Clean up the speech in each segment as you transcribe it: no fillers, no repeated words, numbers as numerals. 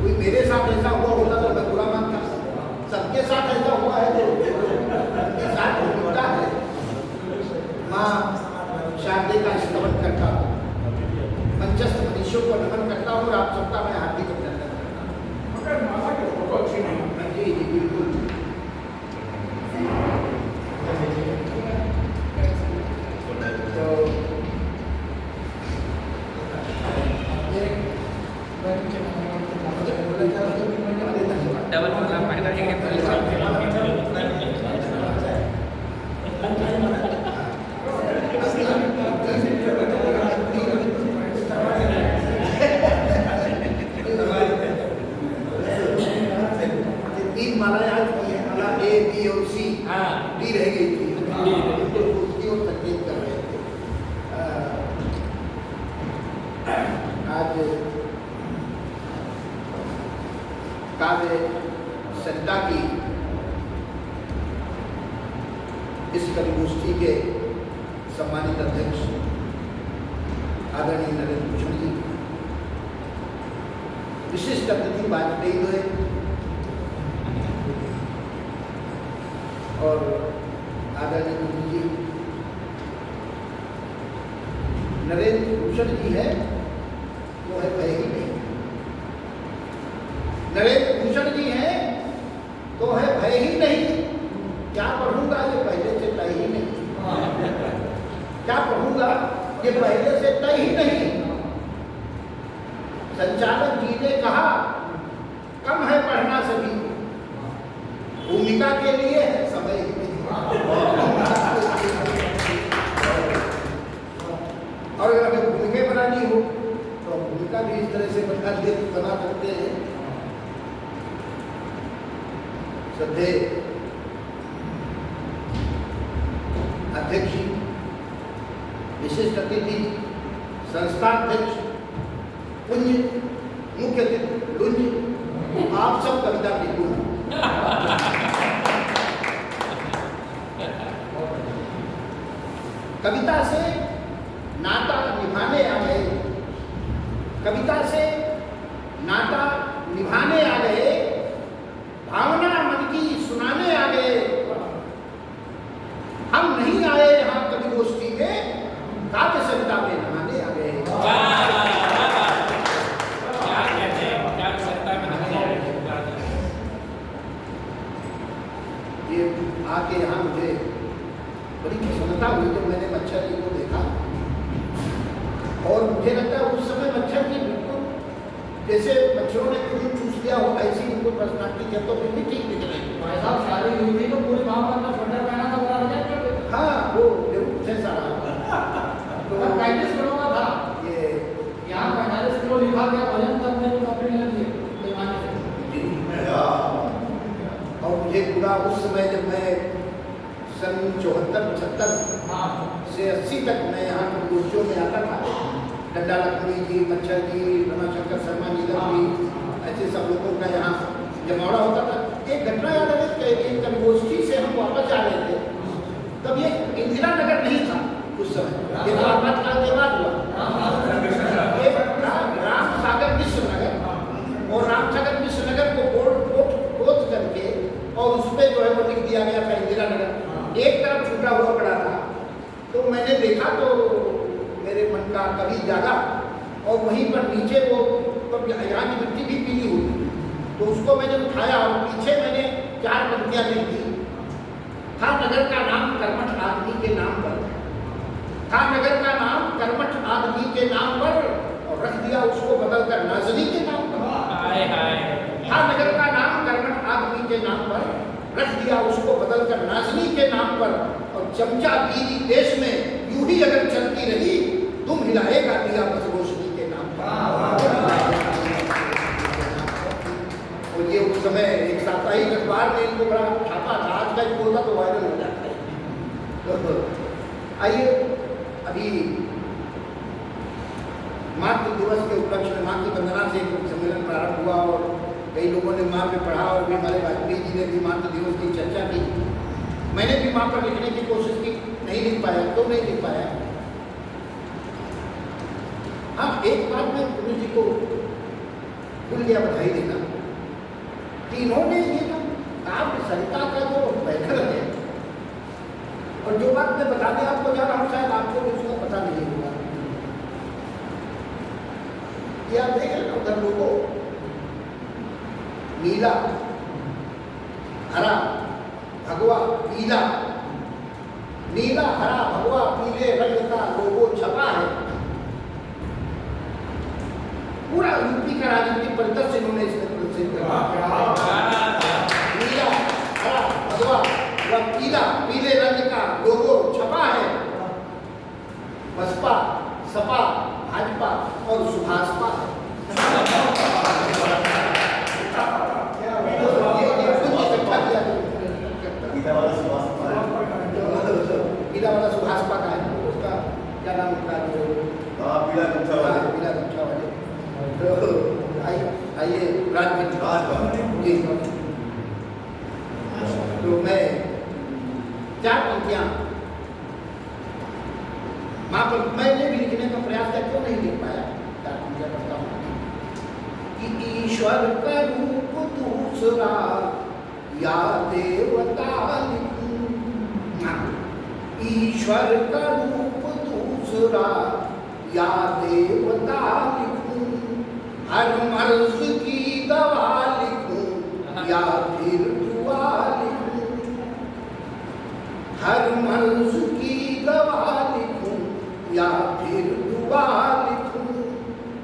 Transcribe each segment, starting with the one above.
कोई मेरे साथ ऐसा हुआ होता तो मैं बुरा मानता, सबके साथ ऐसा हुआ है तो सबके साथ होता है। माँ शारदे का स्तवन करता हूँ, मंचस्थ मनुष्यों को नमन करता हूँ और आप सबका मैं हार्दिक अभिनंदन करता हूँ। मगर माला के फोटो अच्छी नहीं। जी जी बिल्कुल। डबल माला पहना है तीन माला याद की है, माला ए बी और सी। डी रह गई थी, उसकी ओर संकेत कर रहे थे। आज काव्य संता की इस कविगोष्ठी के सम्मानित अध्यक्ष आदरणीय नरेंद्र भूषण जी, विशिष्ट अतिथि वाजपेयी हुए और आदरणीय मोदी जी, नरेंद्र भूषण जी है वो है भय ही नहीं। नरेंद्र भूषण जी हैं तो है भय ही नहीं। क्या पढ़ूंगा ये पहले से तय ही नहीं, क्या पढ़ूंगा ये पहले से तय ही नहीं। संचालक जी ने कहा कम है पढ़ना सभी को, भूमिका के लिए है समय ही नहीं। और अगर हमें भूमिका बनानी हो तो भूमिका भी इस तरह से बना सकते हैं। श्रद्धे अध्यक्ष जी, विशिष्ट अतिथि, संस्थाध्यक्ष, पुण्य मुख्य अतिथि लुंज, आप सब कविता के गुरु। कविता से नाता निभाने आ गए, कविता से नाता निभाने आ गए, भावना मन की सुनाने आ गए। हम नहीं आए यहाँ कवि गोष्ठी में, काव्य संता में नहाने आ गए। ये आके यहाँ मुझे बड़ी प्रसन्नता हुई जब मैंने मच्छर जी को देखा, और मुझे लगता है उस समय मच्छर जी बिल्कुल जैसे मच्छरों ने खून चूस लिया हो ऐसी उनको पर्सनालिटी है, तो फिर भी ठीक दिख रहे हैं। भाई साहब सारी यूनिटी को पूरी माँ का स्वेटर पहना था, पूरा हो जाए। हाँ वो जरूर है सारा। तो 35 किलो का था ये यहाँ 45 किलो लिखा गया वजन, तब मेरे को कपड़े लग गए बेईमानी से। और मुझे पूरा उस समय जब मैं सन 74-75 से 80 तक मैं यहाँ की गोष्ठियों में आता था, डंडा लक्ष्मी जी, मच्छर जी, रमाशंकर शर्मा नीलम जी, ऐसे सब लोगों का यहाँ जमावड़ा होता था। एक घटना याद है कि एक कविगोष्ठी से हम वापस आ रहे थे, तब ये इंदिरा नगर नहीं था उस समय, ये आपातकाल के बाद हुआ। ये राम सागर मिश्र नगर, और राम सागर मिश्र नगर को खोद करके और उस पर जो है वो लिख दिया गया था इंदिरा नगर। एक तरफ छूटा हुआ पड़ा था, तो मैंने देखा तो मेरे मन का कवि जागा, और वहीं पर नीचे वो यहाँ की मिट्टी भी पीली हुई, तो उसको मैंने उठाया और पीछे मैंने 4 पंक्तियाँ लिख दी। था नगर का नाम कर्मठ आदमी के नाम पर, था नगर का नाम कर्मठ आदमी के नाम पर, और रख दिया उसको बदलकर नाजनी के नाम पर। था नगर का नाम कर्मठ आदमी के नाम पर, रख दिया उसको बदलकर नाजनी के नाम पर, और चमचा बीवी देश में यूं ही अगर चलती रही, तुम हिलाएगा दिया बस रोशनी के नाम पर। और ये उस समय एक साप्ताहिक अखबार में इनको बड़ा छापा था, आज का एक बोलता तो वायरल हो जाता है। तो आइए अभी मातृ दिवस के उपलक्ष्य में मातृ वंदना से एक सम्मेलन प्रारंभ हुआ, और कई लोगों ने माँ पे पढ़ा, और भी हमारे वाजपेयी जी ने भी मातृ दिवस की चर्चा की। मैंने भी माँ पर लिखने की कोशिश की, नहीं लिख पाया तो नहीं लिख पाया। हाँ, एक बात मैं गुरु जी को खुल गया, बधाई देना कि इन्होंने ये जो काव्य संहिता का जो व्याकरण है, और जो बात मैं बताने आपको जा रहा हूँ शायद आपको भी उसका पता नहीं होगा। ये आप देख रहे हैं उधर लोगों नीला, हरा, भगवा, पीला, नीला, हरा, भगवा, पीले रंग का लोगो छपा है। पूरा यूपी का राजनीतिक परिदृश्य इन्होंने इसमें प्रदर्शित किया। नीला, हरा, भगवा व पीला, पीले रंग का लोगो छपा है। बसपा, सपा, भाजपा और सुभाषपा है। पीला वाला सुभाषपा का है, उसका क्या नाम होता है? पीला गमछा वाले। तो आइए राजनीति जी। तो मैं 4 पंक्तियां वहां पर मैंने भी लिखने का प्रयास किया, क्यों नहीं लिख पाया। 4 पंक्तियां पढ़ता हूं कि ईश्वर का रूप दूसरा या देवता लिखूं, ईश्वर का रूप दूसरा या देवता लिखूं, हर मर्ज की दवा लिखूं या फिर दुआ लिखूं, हर मर्ज की दवा लिखूं या फिर दुआ लिखूं,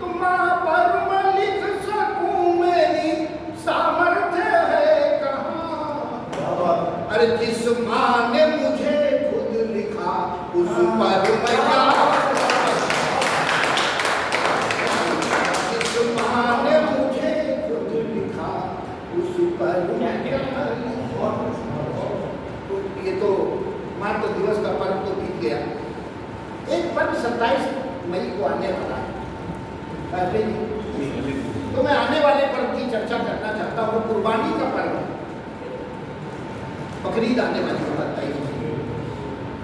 तो मां पर मैं लिख सकूं मेरी सामर्थ्य है कहाँ। अरे जिस मां ने मुझे खुद लिखा उस पर मैं क्या, जिस मां ने मुझे खुद लिखा उस पर मैं क्या लिखूं। तो ये तो मातृ दिवस का पर्व तो बीत गया। एक पर्व 27 मई को आने वाला है, तो मैं आने वाले पर्व की चर्चा करना चाहता हूँ। कुर्बानी का पर्व, बकरीद आने वाली है 27 मई।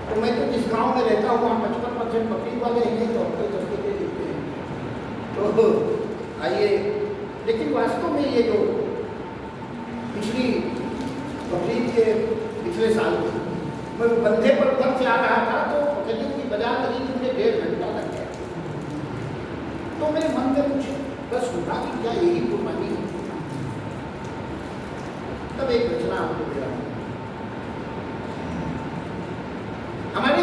तो मैं तो जिस गांव में रहता हूँ वहाँ 55% बकरीद वाले ही नहीं, तो हम तो जब के लिखते हैं। तो आइए, लेकिन वास्तव में ये जो पिछली बकरीद के पिछले साल मैं बंधे पर उधर से आ रहा था, तो कहीं की बाजार लगी, मुझे 1.5 घंटा लग गया। तो मेरे मन में कुछ बस उठा कि क्या यही कुर्बानी है। तब एक रचना आपको दे रहा हूं। हमारे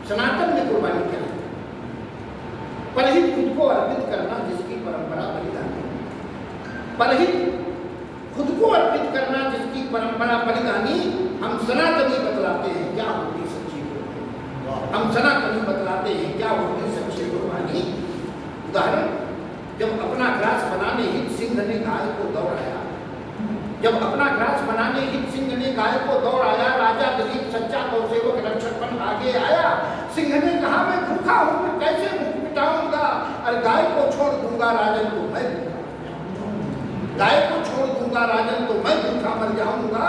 सनातन में कुर्बानी क्या है? परहित खुद को अर्पित करना जिसकी परंपरा बलिदान है। परहित खुद को अर्पित करना जिसकी परंपरा बलिदानी, हम सनातनी बतलाते हैं क्या होती सच्ची कुर्बानी। हम सनातनी बतलाते हैं क्या होती सच्ची कुर्बानी। उदाहरण, जब अपना ग्रास बनाने हित सिंह ने गाय को दौड़ाया, जब अपना ग्रास बनाने हित सिंह ने गाय को दौड़ाया, राजा दिलीप सच्चा गौसेवक रक्षकपन आगे आया। सिंह ने कहा मैं भूखा हूं फिर कैसे भूख मिटाऊंगा, और गाय को छोड़ दूंगा राजन तो मैं भूखा, गाय को छोड़ दूंगा राजन तो मैं भूखा मर जाऊंगा।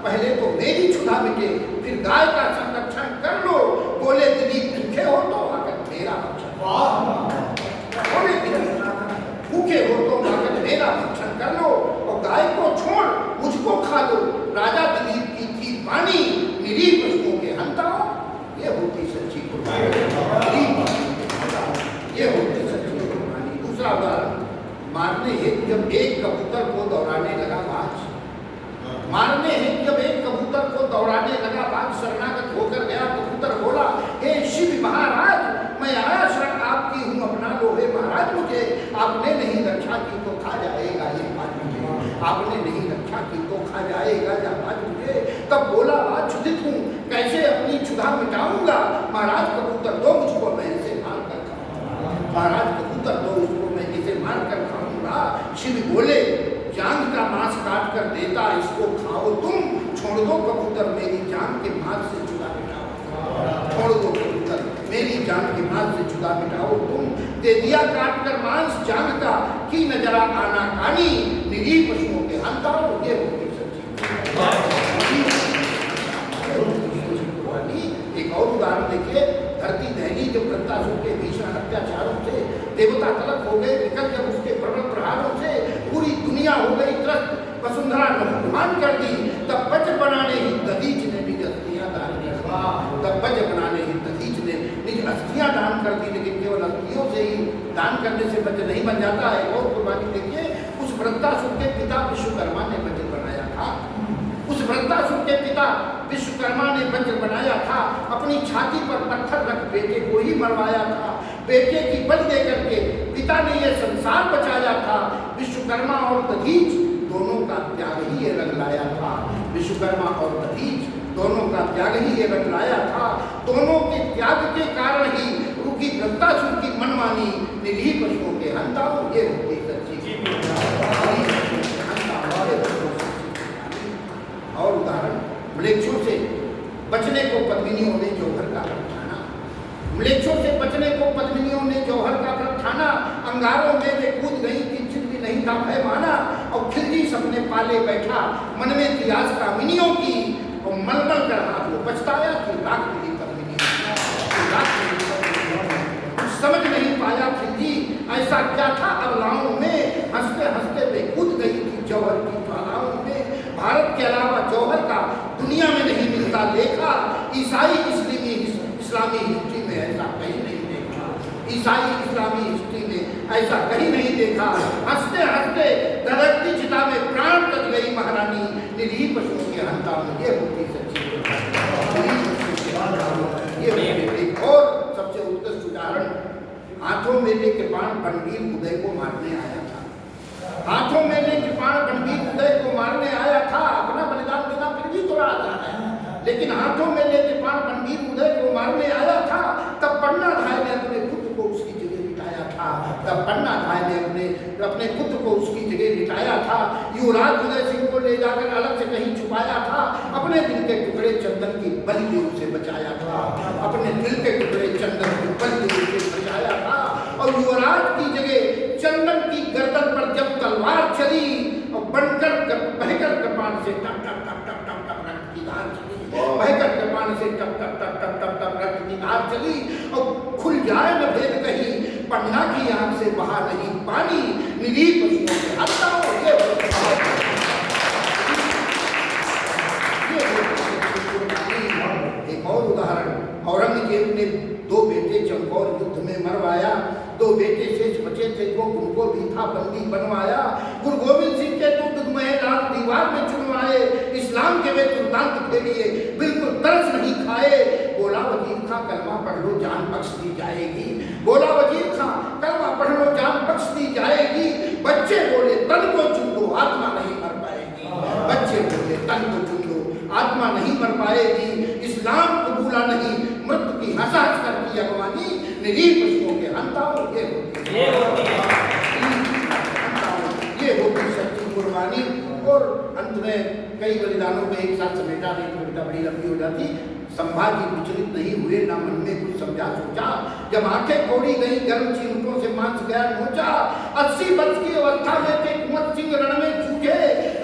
पहले तो मेरी क्षुधा मिटे फिर गाय का संरक्षण कर लो। बोले दिलीप भूखे हो तो आकर मेरा भक्षण, बोले दिलीप भूखे हो तो आकर मेरा भक्षण कर लो, और गाय को छोड़ मुझको खा लो। राजा दिलीप की थी वाणी, निरीह पशुओं के हंताओ। ये होती सच्ची कुर्बानी, ये होती सच्ची कुर्बानी। दूसरा उदाहरण, मारने हेतु जब एक कबूतर को दौड़ाने लगा बाज, मारने हेतु जब एक कबूतर को दौड़ाने लगा बाज, शरणागत होकर गया कबूतर बोला हे शिव महाराज, मैं आया शरण आपकी हूँ, अपना लो हे महाराज मुझे। आपने नहीं रक्षा की तो खा जाएगा ये बाज मुझे, आपने नहीं रक्षा की तो खा जाएगा या बाज मुझे। तब बोला बाज क्षुधित हूँ कैसे अपनी क्षुधा मिटाऊंगा। महाराज कबूतर दो मुझको मैं इसे मार कर खाऊंगा, महाराज कबूतर दो मुझको मैं इसे मार कर खाऊंगा। शिव बोले जांग का मांस काट कर देता इसको खाओ तुम, छोड़ दो कबूतर मेरी जान के मांस से जुदा मिटाओ, छोड़ दो कबूतर मेरी जान के मांस से जुदा मिटाओ तुम। दे दिया काट कर मांस जान का की न जरा आना कानी, निरीह पशुओं के हंताओ। ये होगी सच्ची। एक और उदाहरण देखिए, धरती दहली जब वृत्तासुर के भीषण अत्याचारों से देवता तलक हो गए, निकल जब उसके प्रबल प्रहारों से, अस्थियां दान कर दी, लेकिन केवल अस्थियों से ही दान करने से मंदिर नहीं बन जाता है। और कुर्बानी देखिए, उस वृत्तासुर के पिता विश्वकर्मा ने मंदिर बनाया था। उस वृत्तासुर के पिता विश्वकर्मा ने मंदिर बनाया था। अपनी छाती पर पत्थर रख बेटे को ही मरवाया था। बेटे की बलि दे करके पिता ने यह संसार बचाया था। विश्वकर्मा और दधीच दोनों का त्याग ही ये रंग लाया था। विश्वकर्मा और दधीच दोनों का त्याग ही ये रंग लाया था। दोनों के त्याग के कारण ही रुकी वृत्तासुर की मनमानी, निरीह पशुओं के हंताओं ये होती सच्ची। और उदाहरण, म्लेच्छों से बचने को पद्मिनियों ने जौहर का व्रत ठाना। म्लेच्छों से बचने को पद्मिनियों ने जौहर का व्रत ठाना। अंगारों में वे कूद गई, किंचित भी नहीं था भय माना। और खिलजी सपने पाले बैठा, मन में थी आस कामिनियों की। और मलमल कर हाथ वो पछताया कि राख मिली पद्मिनियों समझ नहीं पाया खिलजी ऐसा क्या था अबलाओं में। हंसते हंसते वे कूद गई थी जौहर की ज्वालाओं में। भारत के अलावा जौहर का दुनिया में नहीं मिलता लेखा। ईसाई इस्लामी हिस्ट्री में ऐसा कहीं नहीं देखा। ईसाई इस्लामी हिस्ट्री में ऐसा कहीं नहीं देखा। हंसते हंसते दरकती चिता में प्राण तज गई महारानी, निरीह पशुओं के हंता में। ये होती सच्ची। एक और सबसे उत्कृष्ट उदाहरण, हाथों में लेके बाण रणवीर उदय को मारने आया था। हाथों में लेके बाण रणवीर उदय को मारने आया था। अपना बलिदान देना फिर भी थोड़ा आसान है, लेकिन हाथों में लेके बाण रणवीर उदय को मारने आया था। तब पन्ना धाय ने अपने पुत्र को उसकी जगह लिटाया था। तब पन्ना धाय ने अपने पुत्र को उसकी जगह लिटाया था। युवराज उदय सिंह को ले जाकर अलग से कहीं छुपाया था। अपने दिल के टुकड़े चंदन की बलि दे उसे बचाया था। अपने दिल के टुकड़े चंदन की बलि दे उसे बचाया था। और युवराज की जगह चंदन की गर्दन पर जब तलवार चली और बहकर कृपाण से टप टप टप टप टप टप रक्त की धार चली। बहकर कृपाण से टप टप टप टप टप टप रक्त की धार चली। और खुल जाए न भेद कहीं, पन्ना की आंख से बहा नहीं पानी, निरीह पशुओं के हत्याओं। एक और उदाहरण, औरंगजेब ने 2 बेटे चमकौर युद्ध में मरवाया। 2 बेटे शेष बचे थे तो उनको भी था बंदी बनवाया। गुरु गोविंद सिंह के 2 दुगमहे लाल दीवार में चुनवाए। इस्लाम के वे तुरंत फेरिए, बिल्कुल तरस नहीं खाए। बोला वजीर खां कलमा पढ़ लो जान बख्श दी जाएगी। बोला वजीर खां कलमा पढ़ लो जान बख्श दी जाएगी। बच्चे बोले तन को चुन लो आत्मा नहीं मर पाएगी। बच्चे बोले तन को चुन लो आत्मा नहीं मर पाएगी। इस्लाम कबूला नहीं, मृत्यु की हंसा हंस कर की अगवानी, निरीह पशुओं के हंताओं। ये होती सच्ची कुर्बानी। और अंत में कई बलिदानों में एक साथ समेटा नहीं तो कविता बड़ी लंबी हो जाती। संभाजी विचलित नहीं हुए, ना मन में कुछ समझा सोचा। जब आंखें फोड़ी गई गर्म चिमटों से मांस गया नोचा। 80 वर्ष की अवस्था में थे कुंवर सिंह रण में जूझे।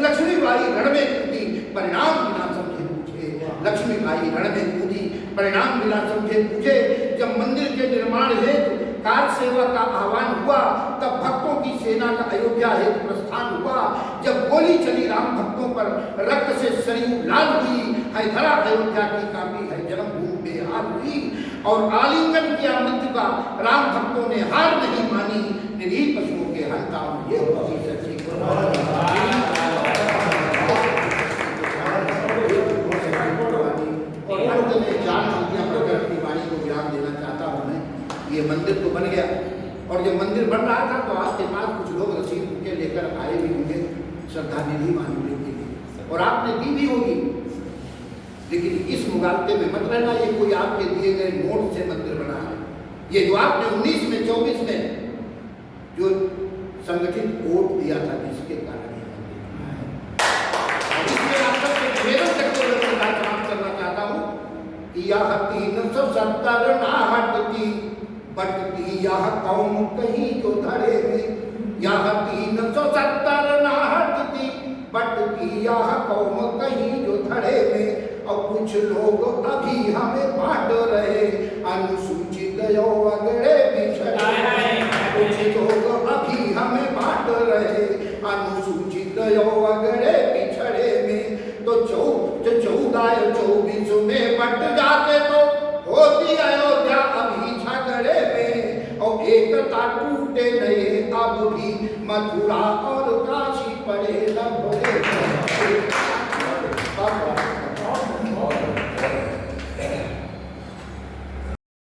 लक्ष्मीबाई रण में कूदी, परिणाम बिना समझे पूछे। लक्ष्मीबाई रण में कूदी, परिणाम बिना समझे पूछे। जब मंदिर के निर्माण हेतु कार सेवा का आह्वान हुआ, तब भक्तों की सेना का अयोध्या हेतु प्रस्थान हुआ। जब गोली चली राम भक्तों पर, रक्त से सरयू लाल हुई। है धरा अयोध्या की कापी, है जन्मभूमि बेहाल हुई। और आलिंगन किया मृत्यु का, राम भक्तों ने हार नहीं मानी, निरीह पशुओं के हंताओं। ये होती सच्ची कुर्बानी। और अंत में जान अपनी प्रकट की वाणी को विराम देना चाहता हूँ मैं। ये मंदिर तो बन गया, और जब मंदिर बन रहा था तो आपके पास कुछ लोग रसीद के लेकर आए भी होंगे श्रद्धांजलि मांगने के लिए, और आपने दी भी होगी। लेकिन इस मुगालते में मत रहना ये कोई आपके दिए गए नोट से मंदिर बना है। ये जो आपने 19 में 24 में जो संगठित वोट दिया था, जिसके कारण ये मंदिर बना है। इसमें आप सबसे निवेदन करते हुए समाप्त करना चाहता हूँ कि यह 370 ना हटती बटती यह कौम कहीं जो धरे में। यह 370 ना हटती बटती यह कौम कहीं जो धरे में। और कुछ लोग अभी हमें बांट रहे, अनुसूचित यो अगड़े पिछड़े। कुछ लोग अभी हमें बांट रहे, अनुसूचित यो अगड़े पिछड़े में। तो 14 24 में बट जाते तो होती अयोध्या अभी टूटे नए अब भी मथुरा और काशी पड़े लगभग